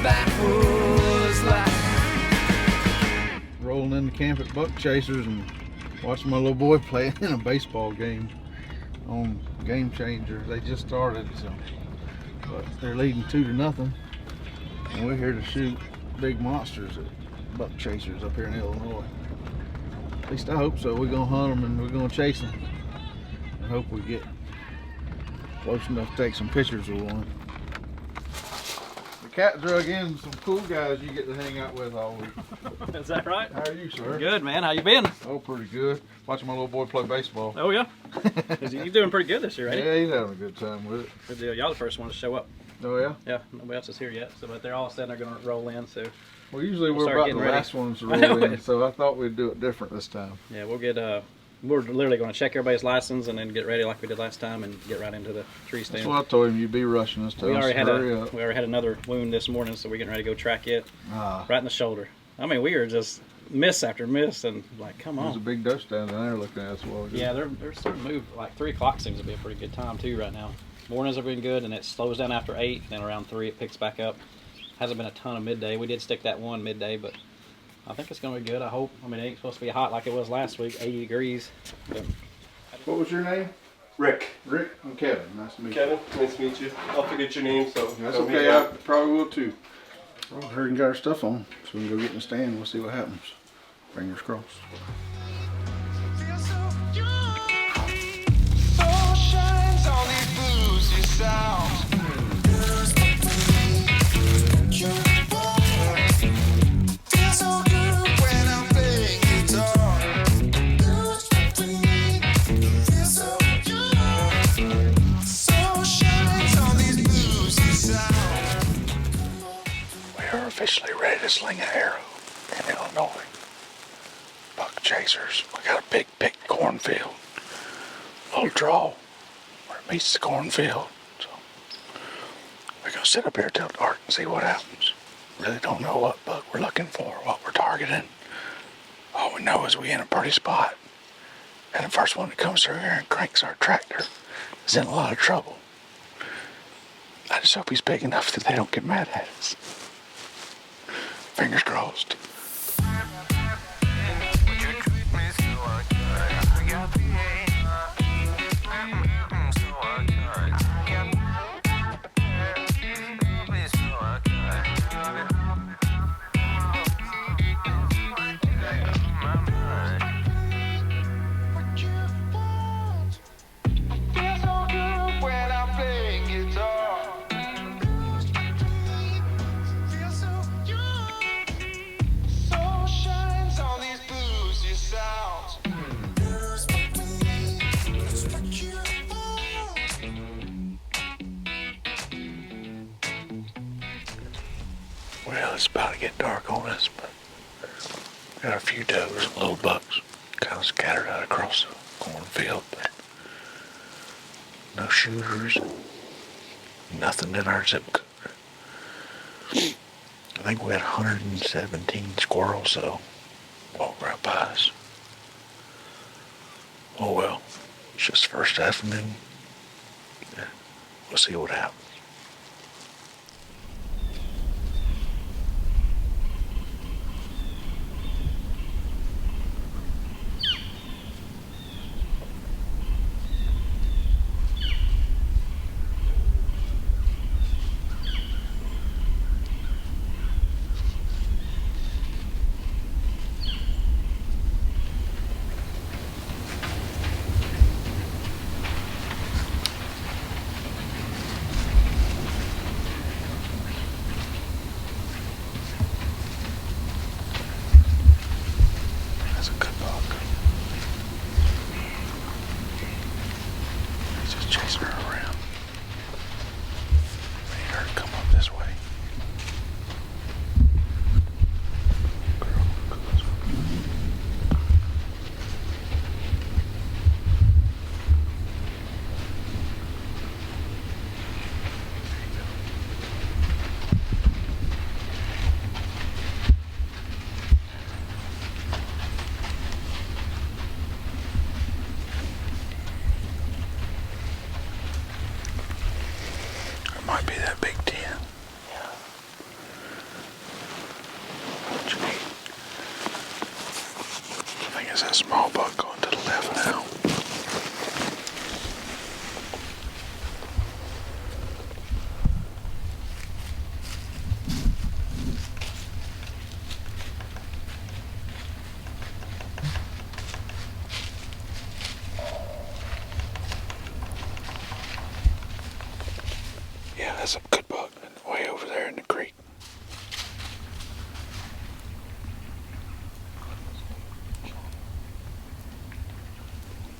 Backwoods Life. Rolling into camp at Buck Chasers and watching my little boy play in a baseball game on Game Changer. They just started, so but they're leading 2-0, and we're here to shoot big monsters at Buck Chasers up here in Illinois. At least I hope so. We're gonna hunt them and we're gonna chase them. I hope we get close enough to take some pictures of one. The cat drug in some cool guys you get to hang out with all week. Is that right? How are you, sir? Good, man. How you been? Oh, pretty good. Watching my little boy play baseball. Oh, yeah? He's doing pretty good this year, ain't he? Yeah, he's having a good time with it. Good deal. Y'all the first one to show up. Oh, yeah? Yeah, nobody else is here yet, so but they're all saying they're going to roll in, so... Well, usually We'll we're start about the getting last ready. ones to roll in, so I thought we'd do it different this time. Yeah, we'll get, we're literally going to check everybody's license and then get ready like we did last time and get right into the tree stand. That's what I told him. You'd be rushing us to We already hurry up. had another wound this morning, so we're getting ready to go track it Ah, right in the shoulder. I mean, we are just miss after miss, and like, come there's a on. big doe standing there looking at us a while ago. Yeah, they're starting to move. Like 3 o'clock seems to be a pretty good time too right now. Mornings have been good, and it slows down after 8, and then around 3 it picks back up. Hasn't been a ton of midday. We did stick that one midday, but I think it's going to be good. I hope. I mean, it ain't supposed to be hot like it was last week, 80 degrees. But What was your name? Rick. Rick and Kevin. Nice to meet you. Kevin, nice to meet you. I'll forget your name, so That's don't okay. be I bad. probably will too. Well, I heard you got our stuff on, so we can go get in the stand and we'll see what happens. Fingers crossed. We are officially ready to sling an arrow in Illinois. Buck Chasers. We got a big cornfield. Little draw where it meets the cornfield. So we're gonna sit up here till dark and see what happens. Really don't know what buck we're looking for, what we're targeting. All we know is we in a pretty spot. And the first one that comes through here and cranks our tractor is in a lot of trouble. I just hope he's big enough that they don't get mad at us. Fingers crossed. Well, it's about to get dark on us, but got a few does and little bucks kind of scattered out across the cornfield, but no shooters, nothing in our zip code. I think we had 117 squirrels, so walk right by us. Oh well, it's just the first afternoon. Yeah, we'll see what happens. That's a good buck. He's just chasing her around. I need her to come up this way. Girl, look at this one. There you go. It might be that big 10. Yeah. Is that small buck going to the left now? Yeah, that's a good buck way over there in the creek.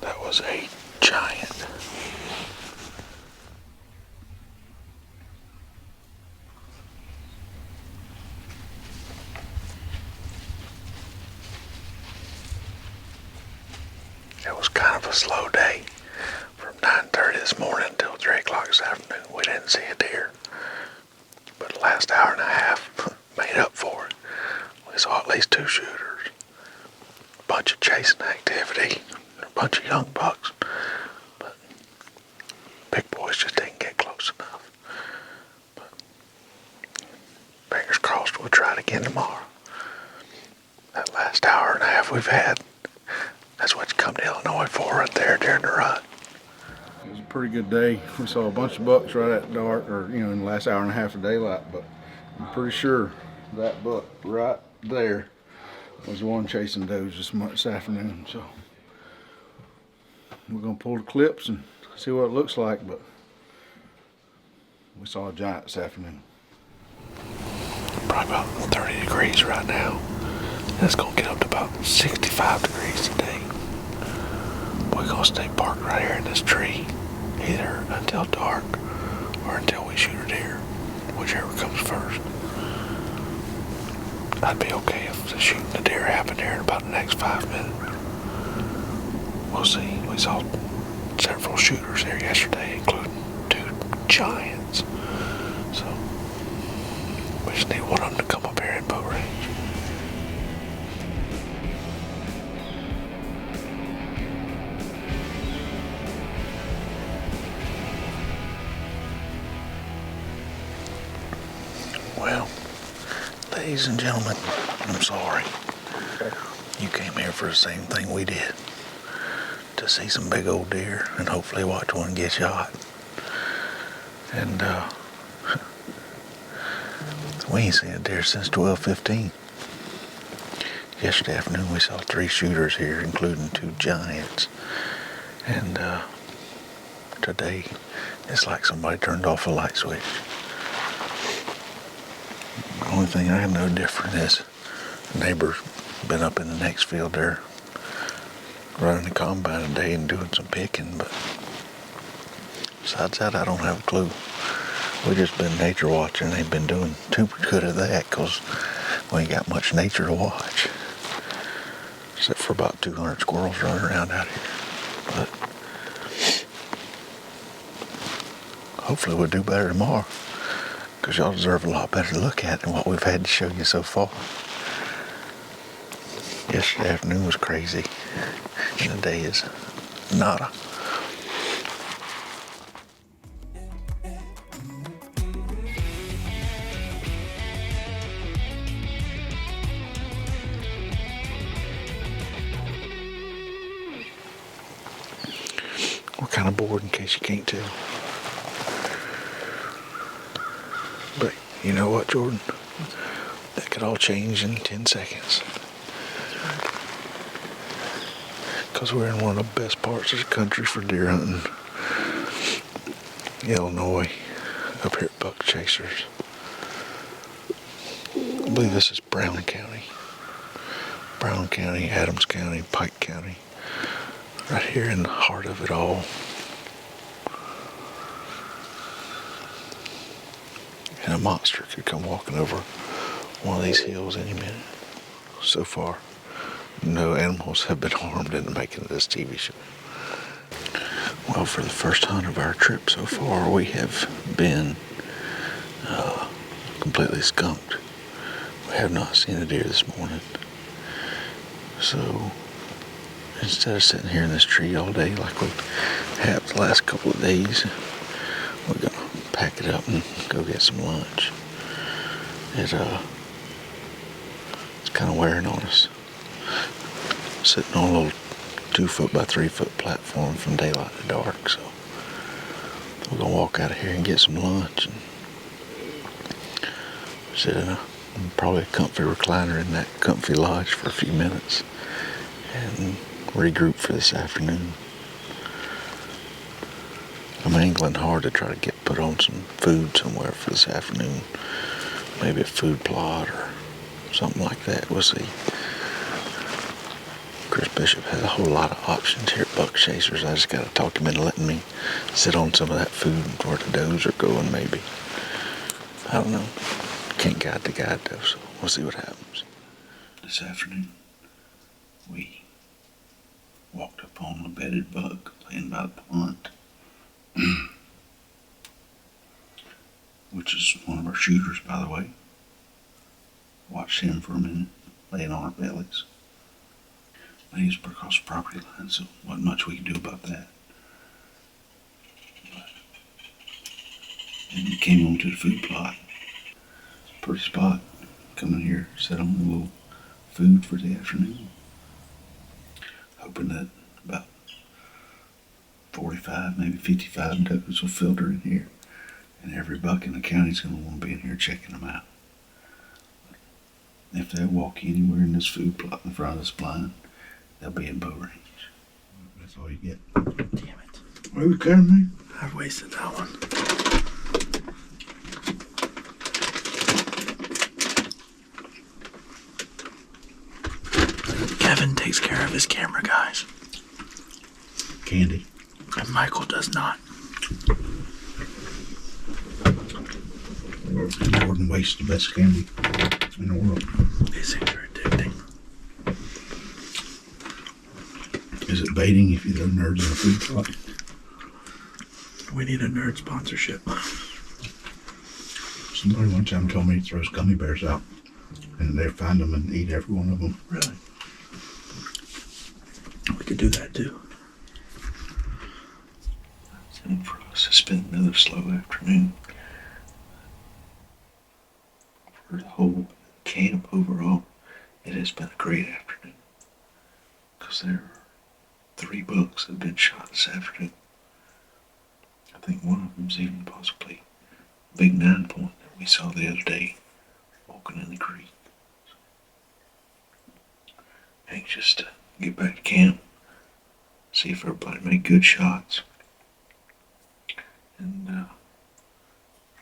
That was a giant. It was kind of a slow day. From 9:30 this morning until 3 o'clock this afternoon, we didn't see a deer. But the last hour and a half made up for it. We saw at least 2 shooters, a bunch of chasing activity, a bunch of young bucks. But big boys just didn't get close enough. But fingers crossed we'll try it again tomorrow. That last hour and a half we've had, that's what you come to Illinois for right there during the rut. It was a pretty good day. We saw a bunch of bucks right at dark, or in the last hour and a half of daylight, but I'm pretty sure that buck right there was the one chasing does this afternoon. So we're gonna pull the clips and see what it looks like, but we saw a giant this afternoon. Probably about 30 degrees right now. It's gonna get up to about 65 degrees today. We're gonna stay parked right here in this tree, either until dark or until we shoot a deer, whichever comes first. I'd be okay if the shooting the deer happened here in about the next 5 minutes. We'll see. We saw several shooters here yesterday, including 2 giants. So we just need one of them to come up here in bow range. Well, ladies and gentlemen, I'm sorry. You came here for the same thing we did. To see some big old deer and hopefully watch one get shot. And we ain't seen a deer since 12:15. Yesterday afternoon we saw 3 shooters here, including 2 giants. And today it's like somebody turned off a light switch. The only thing I know different is the neighbor's been up in the next field there running the combine today and doing some picking, but besides that I don't have a clue. We just been nature watching. They've been doing too good of that because we ain't got much nature to watch, except for about 200 squirrels running around out here. But hopefully we'll do better tomorrow, because y'all deserve a lot better to look at than what we've had to show you so far. Yesterday afternoon was crazy, and today is nada. We're kind of bored, in case you can't tell. But you know what, Jordan? That could all change in 10 seconds. Because we're in one of the best parts of the country for deer hunting. Illinois, up here at Buck Chasers. I believe this is Brown County. Brown County, Adams County, Pike County. Right here in the heart of it all. And a monster could come walking over one of these hills any minute. So far, no animals have been harmed in the making of this TV show. Well, for the first hunt of our trip so far, we have been completely skunked. We have not seen a deer this morning. So instead of sitting here in this tree all day like we have the last couple of days, we're gonna pack it up and go get some lunch. It's kind of wearing on us. sitting on a little 2-foot by 3-foot platform from daylight to dark. So we're gonna walk out of here and get some lunch and sit in probably a comfy recliner in that comfy lodge for a few minutes and regroup for this afternoon. I'm angling hard to try to put on some food somewhere for this afternoon. Maybe a food plot or something like that. We'll see. Chris Bishop has a whole lot of options here at Buck Chasers. I just got to talk him into letting me sit on some of that food where the does are going, maybe. I don't know. Can't guide the guide, though, so we'll see what happens. This afternoon, we walked up on a bedded buck laying by the pond, which is one of our shooters, by the way. Watched him for a minute, laying on our bellies. But he was across the property line, so wasn't much we could do about that. And he came onto the food plot. Pretty spot. Come in here, set on a little food for the afternoon. Hoping that about 45, maybe 55 does will filter in here. And every buck in the county's going to want to be in here checking them out. If they walk anywhere in this food plot in front of this blind, they'll be in bow range. That's all you get. Damn it. Are you kidding me? I've wasted that one. Kevin takes care of his camera guys. Candy. And Michael does not. I wouldn't waste the best candy in the world. These things are addicting. Is it baiting if you throw nerds in a food plot? We need a nerd sponsorship. Somebody one time told me he throws gummy bears out and they find them and eat every one of them. Really? We could do that too. And for us, it's been another slow afternoon. For the whole camp overall, it has been a great afternoon. Because there are 3 bucks that have been shot this afternoon. I think one of them's even possibly a big 9-point that we saw the other day walking in the creek. Anxious to get back to camp, see if everybody made good shots, and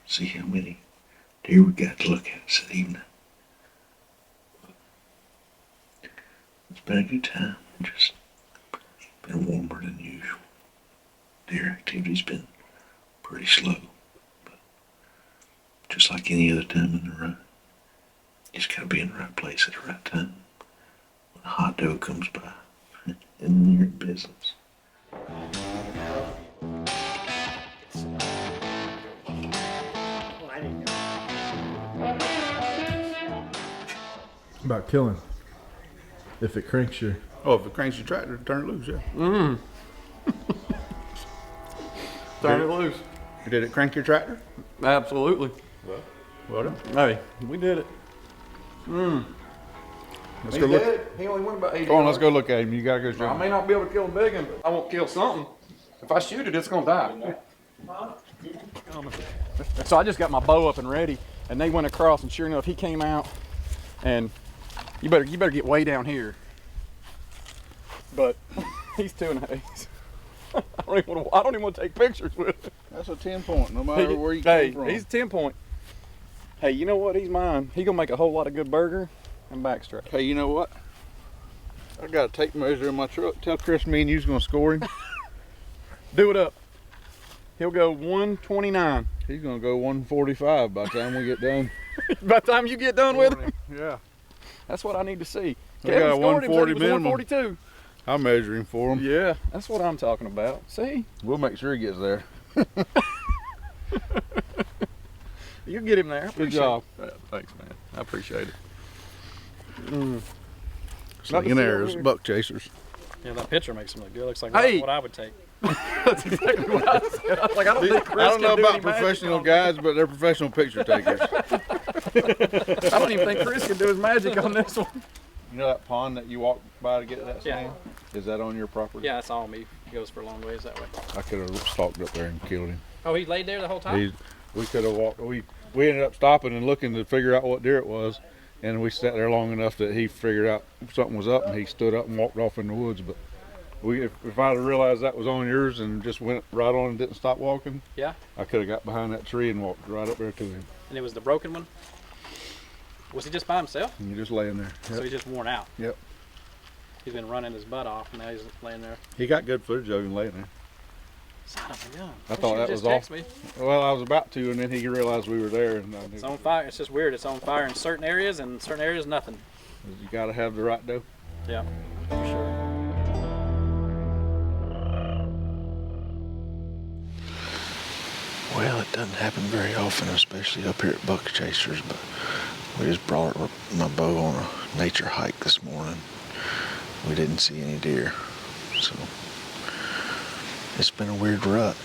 see how many deer we got to look at this evening. It's been a good time, just been warmer than usual. Deer activity's been pretty slow, but just like any other time in the rut, you just gotta be in the right place at the right time. When a hot doe comes by, and then you're in business. About killing. If it cranks your... Oh, if it cranks your tractor, turn it loose, yeah. Turn it loose. Did it crank your tractor? Absolutely. Well done. Hey, we did it. Let's He's go look. dead. He only went about 80 Come on, let's yards. go look at him. You gotta go show I him. may not be able to kill a big one, but I won't kill something. If I shoot it, it's gonna die. So I just got my bow up and ready, and they went across, and sure enough, he came out, and you better get way down here. But he's 2.5. I don't even want to take pictures with him. That's a 10-point, no matter where you come from. He's 10-point. Hey, you know what? He's mine. He gonna make a whole lot of good burger and backstrap. Hey, you know what? I got a tape measure in my truck. Tell Chris me and you's gonna score him. Do it up. He'll go 129. He's gonna go 145 by the time we get done. By the time you get done with him. Yeah. That's what I need to see. We got a scored him, said 140 he was minimum. 142. I'll measure him for him. Yeah, that's what I'm talking about. See? We'll make sure he gets there. You get him there. I Good appreciate job. it. Yeah, thanks, man. I appreciate it. Slinging arrows, buck chasers. Yeah, that picture makes him look good. Looks like Hey! what I would take. That's exactly what I said. I was like, I don't think Chris I don't know can do about any magic professional on guys, but they're professional picture takers. this. I don't even think Chris can do his magic on this one. You know that pond that you walked by to get that Yeah. stand? Is that on your property? Yeah, that's all me. He goes for a long ways that way. I could have stalked up there and killed him. Oh, he laid there the whole time? We could have walked. We ended up stopping and looking to figure out what deer it was, and we sat there long enough that he figured out something was up, and he stood up and walked off in the woods. But if I'd have realized that was on yours and just went right on and didn't stop walking, Yeah. I could have got behind that tree and walked right up there to him. And it was the broken one? Was he just by himself? And you're just laying there. So he's just worn out. Yep. He's been running his butt off, and now he's laying there. He got good footage of him laying there. Son of a gun. I thought that was text off. me. Well, I was about to, and then he realized we were there, and I knew. It's on fire. It's just weird. It's on fire in certain areas, and certain areas nothing. You got to have the right doe. Yeah, for sure. Well, it doesn't happen very often, especially up here at Buck Chasers, but we just brought my bow on a nature hike this morning. We didn't see any deer, so it's been a weird rut.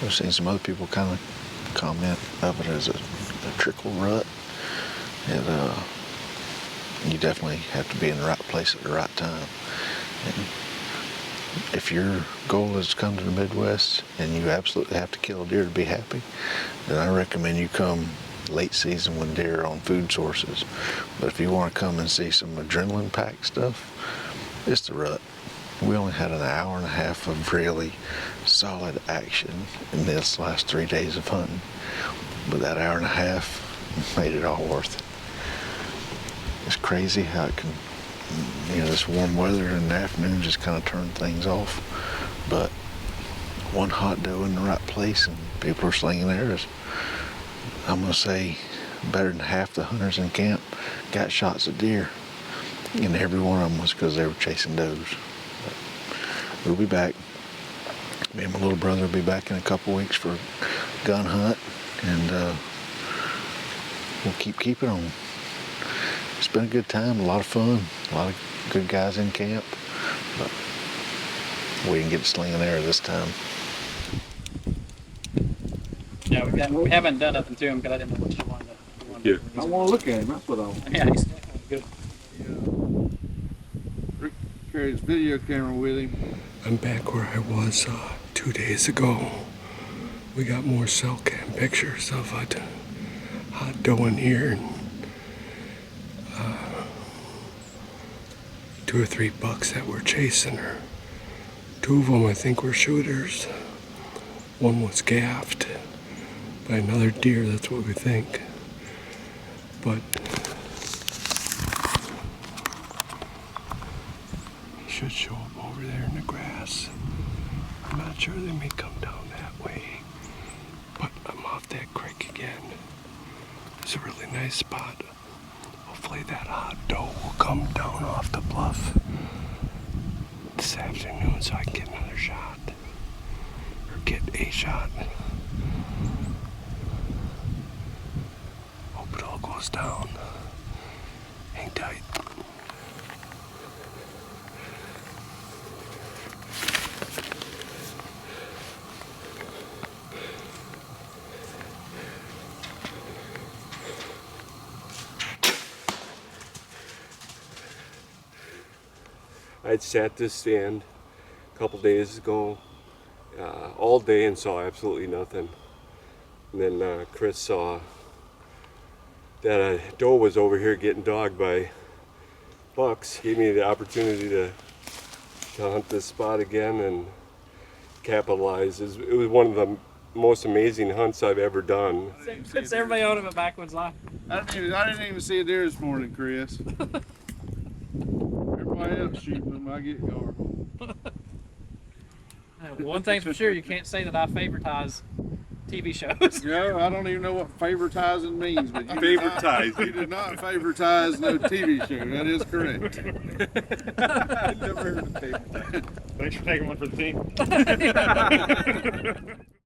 I've seen some other people kind of comment of it as a trickle rut. You definitely have to be in the right place at the right time. And if your goal is to come to the Midwest and you absolutely have to kill a deer to be happy, then I recommend you come late season when deer are on food sources. But if you want to come and see some adrenaline packed stuff, it's the rut. We only had an hour and a half of really solid action in this last 3 days of hunting, but that hour and a half made it all worth it. It's crazy how it can, this warm weather in the afternoon just kind of turn things off. But one hot doe in the right place and people are slinging arrows. I'm going to say better than half the hunters in camp got shots of deer. And every one of them was because they were chasing does. But we'll be back. Me and my little brother will be back in a couple weeks for a gun hunt. And we'll keep it on. It's been a good time, a lot of fun, a lot of good guys in camp, but we didn't get to sling an arrow this time. Yeah, we haven't done nothing to him because I didn't know what you wanted to do. I want to look at him. That's what I want. Yeah, he's good. Rick carried his video camera with him. I'm back where I was 2 days ago. We got more cell cam pictures of a hot doe in here. And, 2 or 3 bucks that were chasing her. 2 of them I think were shooters. One was gaffed by another deer, that's what we think. But he should show up over there in the grass. I'm not sure they may come down that way. But I'm off that creek again. It's a really nice spot. Hopefully that hot doe will come down off the bluff this afternoon so I can get another shot. Or get a shot. Hope it all goes down. Hang tight. I'd sat this stand a couple days ago all day and saw absolutely nothing. And then Chris saw that a doe was over here getting dogged by bucks. Gave me the opportunity to hunt this spot again and capitalize. It was one of the most amazing hunts I've ever done. Puts everybody on him at Backwoods Life. I didn't even see a deer this morning, Chris. Everybody else shooting them, I get going. One thing's for sure, you can't say that I favoritize TV shows. Yeah, I don't even know what favoritizing means, but you Favoritize. You did not favoritize no TV show. That is correct. I've never heard of favoritize. Thanks for taking one for the team.